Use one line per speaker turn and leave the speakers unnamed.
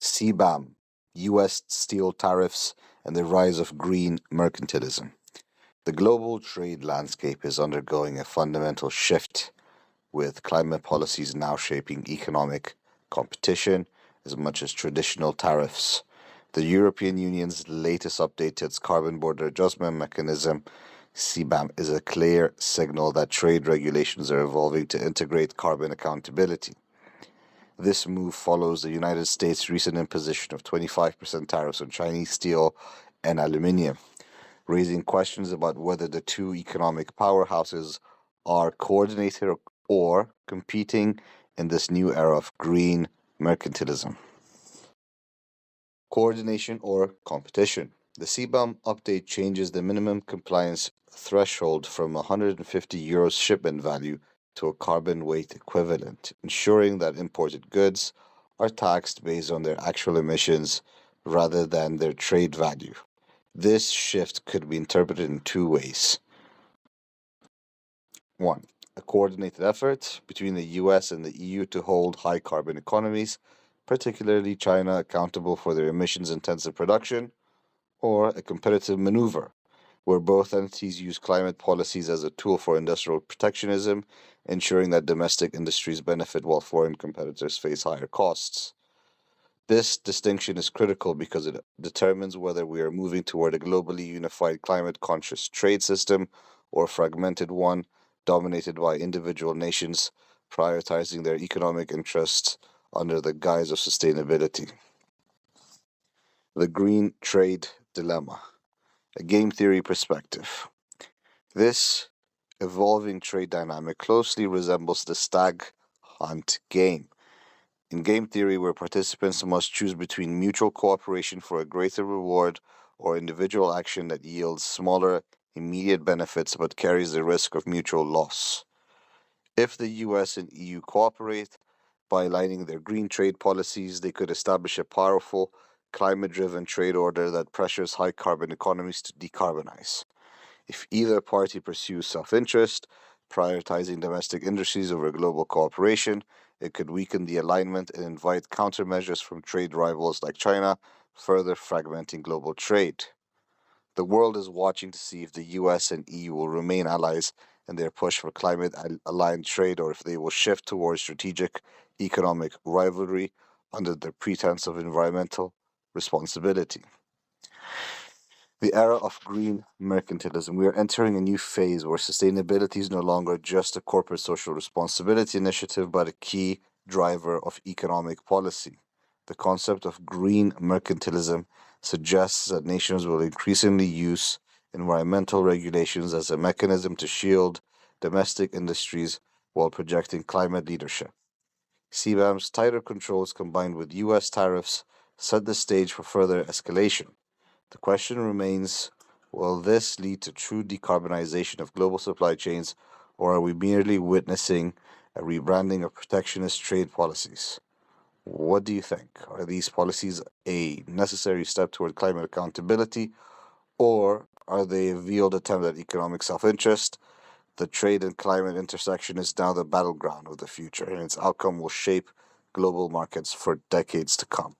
CBAM, U.S. steel tariffs, and the rise of green mercantilism. The global trade landscape is undergoing a fundamental shift, with climate policies now shaping economic competition as much as traditional tariffs. The European Union's latest update to its carbon border adjustment mechanism, CBAM, is a clear signal that trade regulations are evolving to integrate carbon accountability. This move follows the United States' recent imposition of 25% tariffs on Chinese steel and aluminium, raising questions about whether the two economic powerhouses are coordinated or competing in this new era of green mercantilism. Coordination or competition. The CBAM update changes the minimum compliance threshold from 150 euros shipment value to a carbon weight equivalent, ensuring that imported goods are taxed based on their actual emissions rather than their trade value. This shift could be interpreted in two ways. One, a coordinated effort between the US and the EU to hold high carbon economies, particularly China, accountable for their emissions intensive production, or a competitive maneuver where both entities use climate policies as a tool for industrial protectionism, ensuring that domestic industries benefit while foreign competitors face higher costs. This distinction is critical because it determines whether we are moving toward a globally unified climate conscious trade system or a fragmented one dominated by individual nations prioritizing their economic interests under the guise of sustainability. The green trade dilemma, a game theory perspective. This evolving trade dynamic closely resembles the stag hunt game. In game theory, where participants must choose between mutual cooperation for a greater reward or individual action that yields smaller immediate benefits but carries the risk of mutual loss. If the US and EU cooperate by aligning their green trade policies, they could establish a powerful, climate driven trade order that pressures high carbon economies to decarbonize. If either party pursues self interest, prioritizing domestic industries over global cooperation, it could weaken the alignment and invite countermeasures from trade rivals like China, further fragmenting global trade. The world is watching to see if the US and EU will remain allies in their push for climate aligned trade or if they will shift towards strategic economic rivalry under the pretense of environmental responsibility. The era of green mercantilism. We are entering a new phase where sustainability is no longer just a corporate social responsibility initiative, but a key driver of economic policy. The concept of green mercantilism suggests that nations will increasingly use environmental regulations as a mechanism to shield domestic industries while projecting climate leadership. CBAM's tighter controls combined with US tariffs set the stage for further escalation. The question remains, will this lead to true decarbonization of global supply chains, or are we merely witnessing a rebranding of protectionist trade policies? What do you think? Are these policies a necessary step toward climate accountability, or are they a veiled attempt at economic self interest? The trade and climate intersection is now the battleground of the future, and its outcome will shape global markets for decades to come.